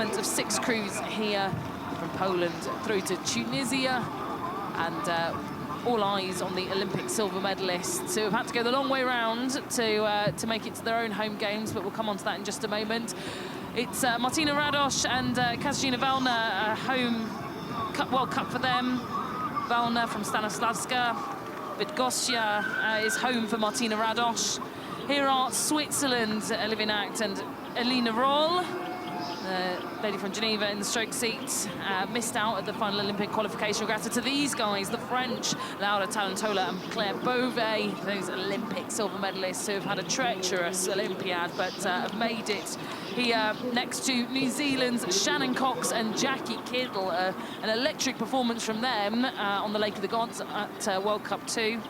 movement of 6 crews here from Poland through to Tunisia, and all eyes on the Olympic silver medalists who have had to go the long way round to make it to their own home games, but we'll come on to that in just a moment. It's Martina Radoš and Katarzyna Wellner, home World Cup for them. Wellner from Stanislavska. Bydgoszcz is home for Martina Radoš. Here are Switzerland, Olivia Nacht and Elina Roll. The lady from Geneva in the stroke seat missed out at the final Olympic qualification regatta. To these guys, the French, Laura Tarantola and Claire Beauvais, those Olympic silver medalists who have had a treacherous Olympiad, but have made it here next to New Zealand's Shannon Cox and Jackie Kiddle. An electric performance from them on the Lake of the Gods at World Cup 2.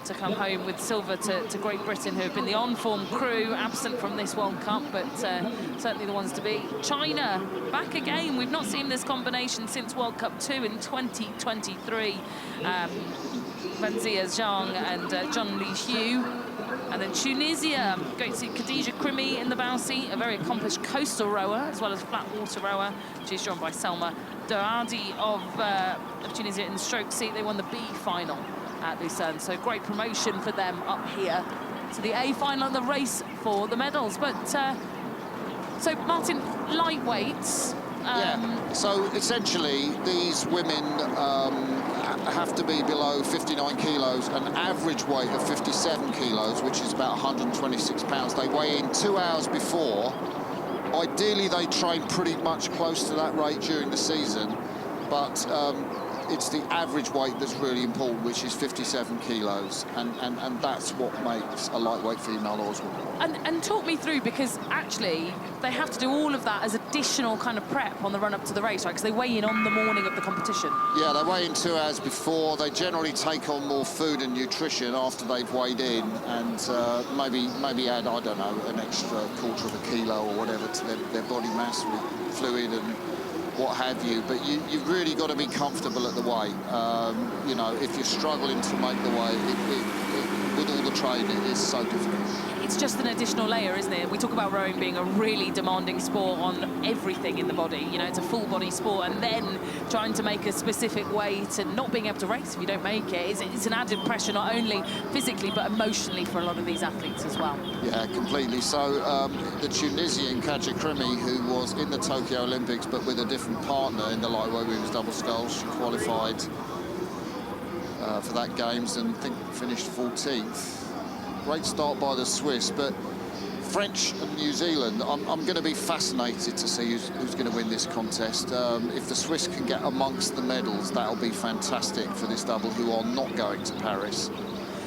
To come home with silver to Great Britain, who have been the on-form crew, absent from this World Cup, but certainly the ones to beat. China, back again. We've not seen this combination since World Cup 2 in 2023. Vanzia Zhang and Zhang Li-Xiu. And then Tunisia, great to see Khadija Krimi in the bow seat, a very accomplished coastal rower, as well as flat water rower. She's joined by Selma Doadi of Tunisia in the stroke seat. They won the B final at Lucerne, so great promotion for them up here to the A final and the race for the medals. But so Martin, lightweights. Yeah. So essentially, these women have to be below 59 kilos, an average weight of 57 kilos, which is about 126 pounds. They weigh in 2 hours before. Ideally, they train pretty much close to that rate during the season, but it's the average weight that's really important, which is 57 kilos, and that's what makes a lightweight female oarswoman. And talk me through, because actually they have to do all of that as additional kind of prep on the run-up to the race, right? Because they weigh in on the morning of the competition. Yeah, they weigh in 2 hours before. They generally take on more food and nutrition after they've weighed in, and maybe add, I don't know, an extra quarter of a kilo or whatever to their body mass with fluid and what have you, but you've really got to be comfortable at the weight. You know, if you're struggling to make the weight, with all the training, it's so difficult. It's just an additional layer, isn't it? We talk about rowing being a really demanding sport on everything in the body. You know, it's a full body sport, and then trying to make a specific weight and not being able to race if you don't make it, it's an added pressure, not only physically but emotionally for a lot of these athletes as well. Yeah, completely. So the Tunisian Kaja Krimi, who was in the Tokyo Olympics but with a different partner in the lightweight women's double sculls, she qualified for that games and I think finished 14th. Great start by the Swiss, but French and New Zealand, I'm going to be fascinated to see who's going to win this contest. If the Swiss can get amongst the medals, that'll be fantastic for this double, who are not going to Paris.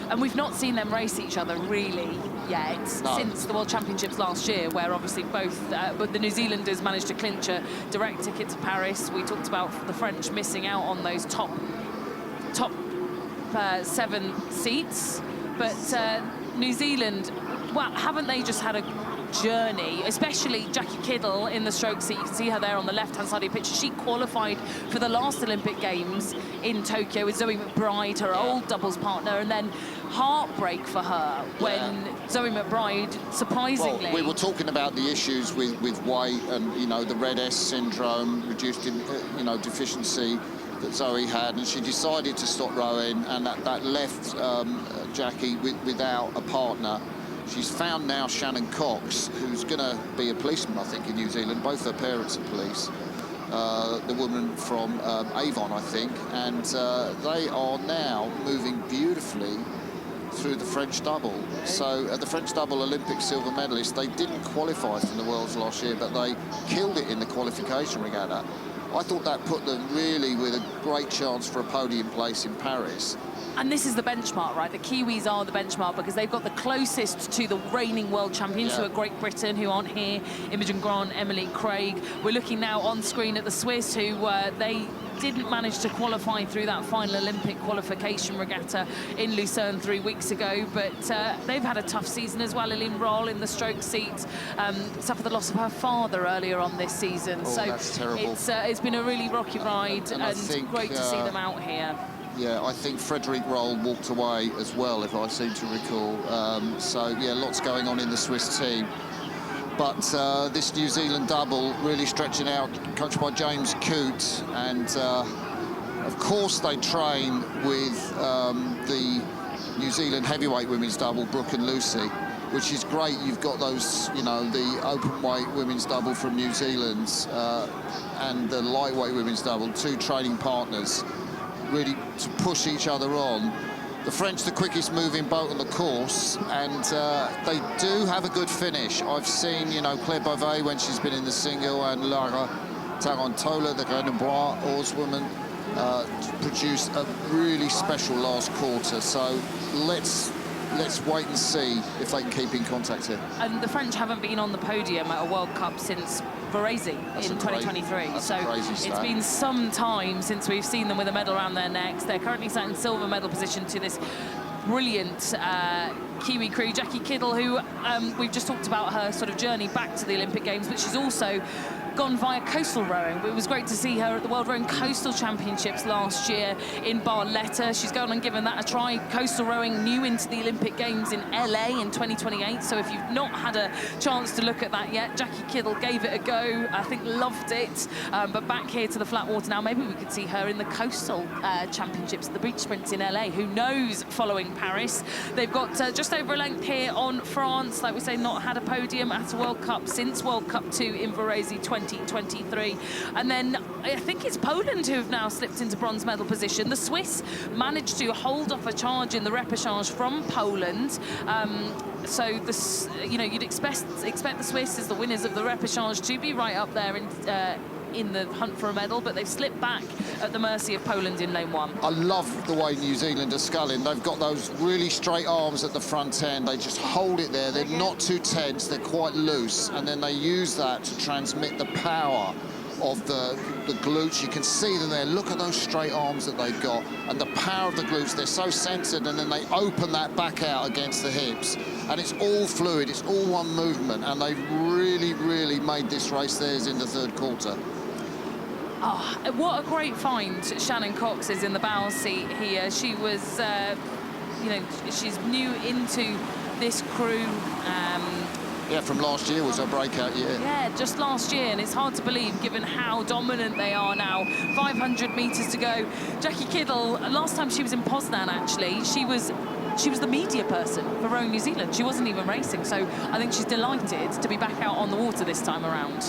And we've not seen them race each other really yet since the World Championships last year, where obviously both, but the New Zealanders managed to clinch a direct ticket to Paris. We talked about the French missing out on those top 7 seats, but New Zealand, well, haven't they just had a journey, especially Jackie Kiddle in the stroke seat. You can see her there on the left-hand side of the picture. She qualified for the last Olympic Games in Tokyo with Zoe McBride, her old doubles partner, and then heartbreak for her when Zoe McBride, surprisingly... Well, we were talking about the issues with weight and, you know, the Red S syndrome, reduced, you know, deficiency that Zoe had, and she decided to stop rowing, and that left Jackie without a partner. She's found now Shannon Cox, who's going to be a policeman, I think, in New Zealand. Both her parents are police. The woman from Avon, I think, and they are now moving beautifully through the French double. So the French double Olympic silver medalists, they didn't qualify for the Worlds last year, but they killed it in the qualification regatta. I thought that put them really with a great chance for a podium place in Paris. And this is the benchmark, right? The Kiwis are the benchmark because they've got the closest to the reigning world champions, who are Great Britain, who aren't here, Imogen Grant, Emily Craig. We're looking now on screen at the Swiss, who they didn't manage to qualify through that final Olympic qualification regatta in Lucerne 3 weeks ago, but they've had a tough season as well. Eline Roll in the stroke seat suffered the loss of her father earlier on this season. Oh, so that's terrible. It's been a really rocky ride, and great to see them out here. Yeah, I think Frederick Roll walked away as well, if I seem to recall. So, yeah, lots going on in the Swiss team. But this New Zealand double really stretching out, coached by James Coote, and of course they train with the New Zealand heavyweight women's double, Brooke and Lucy, which is great. You've got those, you know, the open weight women's double from New Zealand and the lightweight women's double, two training partners, really to push each other on. The French, the quickest moving boat on the course, and they do have a good finish. I've seen, you know, Claire Beauvais when she's been in the single, and Lara Tarantola, the Grenoble oarswoman, produced a really special last quarter. So let's wait and see if they can keep in contact here. And the French haven't been on the podium at a World Cup since Varese in 2023. So it's been some time since we've seen them with a medal around their necks. They're currently sat in silver medal position to this brilliant Kiwi crew, Jackie Kiddle, who we've just talked about her sort of journey back to the Olympic Games, but she's also gone via coastal rowing. It was great to see her at the World Rowing Coastal Championships last year in Barletta. She's gone and given that a try. Coastal rowing new into the Olympic Games in LA in 2028. So if you've not had a chance to look at that yet, Jackie Kiddle gave it a go. I think loved it. But back here to the flat water now, maybe we could see her in the Coastal Championships, the beach sprints in LA. Who knows, following Paris. They've got just over a length here on France. Like we say, not had a podium at a World Cup since World Cup 2 in Varese 2023. And then I think it's Poland who have now slipped into bronze medal position. The Swiss managed to hold off a charge in the repechage from Poland. So this, you know, you'd expect the Swiss as the winners of the repechage to be right up there in the hunt for a medal, but they've slipped back at the mercy of Poland in lane 1. I love the way New Zealand are sculling. They've got those really straight arms at the front end. They just hold it there. They're not too tense. They're quite loose, and then they use that to transmit the power of the glutes. You can see them there. Look at those straight arms that they've got, and the power of the glutes. They're so centered, and then they open that back out against the hips, and it's all fluid. It's all one movement, and they've really made this race theirs in the third quarter. Oh, what a great find Shannon Cox is in the bow seat here. She was, you know, she's new into this crew. Yeah, from last year was her breakout year. Yeah, just last year, and it's hard to believe given how dominant they are now. 500 metres to go. Jackie Kiddle, last time she was in Poznan, actually, she was the media person for Rowing New Zealand. She wasn't even racing, so I think she's delighted to be back out on the water this time around,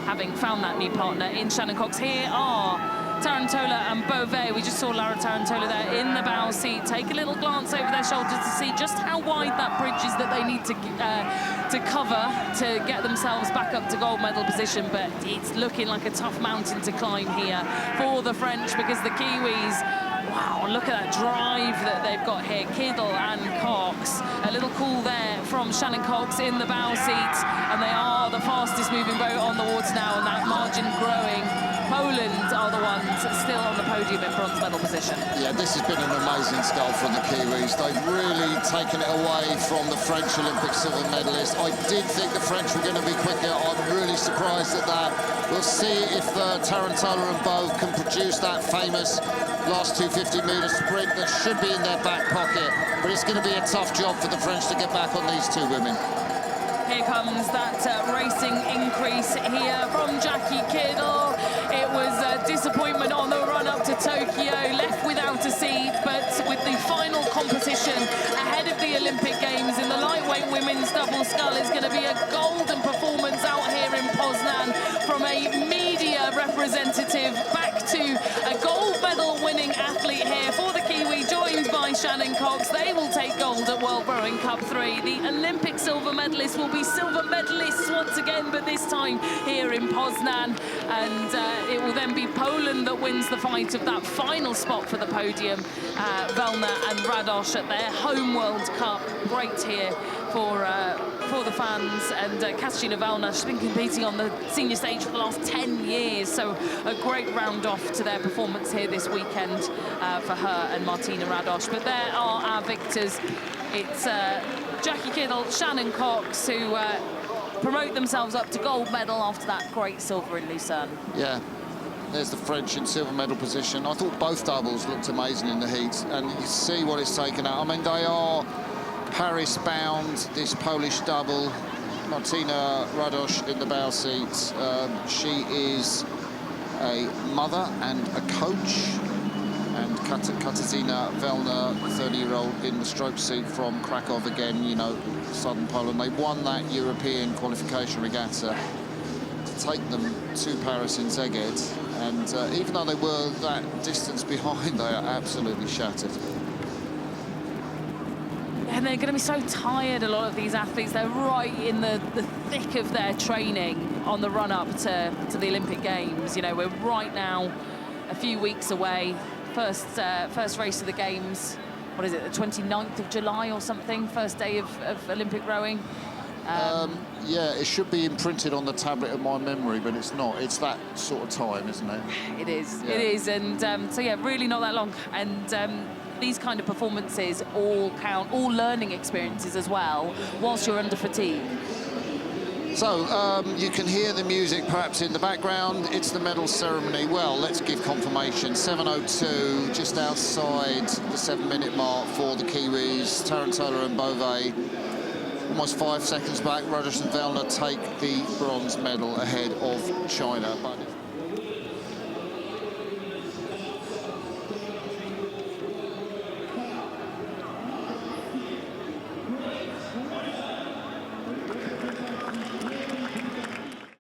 having found that new partner in Shannon Cox. Here are Tarantola and Beauvais. We just saw Lara Tarantola there in the bow seat. Take a little glance over their shoulders to see just how wide that bridge is that they need to cover to get themselves back up to gold medal position. But it's looking like a tough mountain to climb here for the French, because the Kiwis, wow, look at that drive that they've got here. Kiddle and Cox. A little call there from Shannon Cox in the bow seat, and they are the fastest moving boat on the water now, and that margin growing. Poland are the ones still on the podium in bronze medal position. Yeah, this has been an amazing scull from the Kiwis. They've really taken it away from the French Olympic silver medalist. I did think the French were going to be quicker. I'm really surprised at that. We'll see if Tarantola and Beau can produce that famous last 250-metre sprint that should be in their back pocket. But it's going to be a tough job for the French to get back on these two women. Here comes that racing increase here from Jackie Kiddle. It was a disappointment on the run up to Tokyo, left without a seat, but with the final competition ahead of the Olympic Games in the lightweight women's double scull, is going to be a golden performance out here in Poznan from a media representative back to a gold medal winning athlete here for the Kiwi, joined by Shannon Cox. They will take gold at World Rowing Cup 3. The Olympic silver medalists will be silver medalists once again, but this time here in Poznan. And it will then be Poland that wins the fight of that final spot for the podium. Velna and Radosh at their home World Cup. Great here for the fans. And Katarzyna Velna, she's been competing on the senior stage for the last 10 years. So a great round off to their performance here this weekend for her and Martina Radosh. But there are our victors. It's Jackie Kiddle, Shannon Cox, who promote themselves up to gold medal after that great silver in Lucerne. Yeah, there's the French in silver medal position. I thought both doubles looked amazing in the heats, and you see what it's taken out. I mean, they are Paris bound, this Polish double. Martina Radosh in the bow seat. She is a mother and a coach. And Katarzyna Welner, 30-year-old in the stroke seat from Krakow again, you know, southern Poland. They won that European qualification regatta to take them to Paris in Szeged. And even though they were that distance behind, they are absolutely shattered. And they're going to be so tired, a lot of these athletes. They're right in the thick of their training on the run-up to the Olympic Games. You know, we're right now a few weeks away. First race of the Games, what is it, the 29th of July or something? First day of Olympic rowing. Yeah, it should be imprinted on the tablet of my memory, but it's not. It's that sort of time, isn't it? It is, yeah. It is. And so, yeah, really not that long. And these kind of performances all count, all learning experiences as well, whilst you're under fatigue. So, you can hear the music perhaps in the background. It's the medal ceremony. Well, let's give confirmation. 7:02, just outside the 7-minute mark for the Kiwis. Tarantola and Beauvais, almost 5 seconds back. Radosh and Velner take the bronze medal ahead of China. But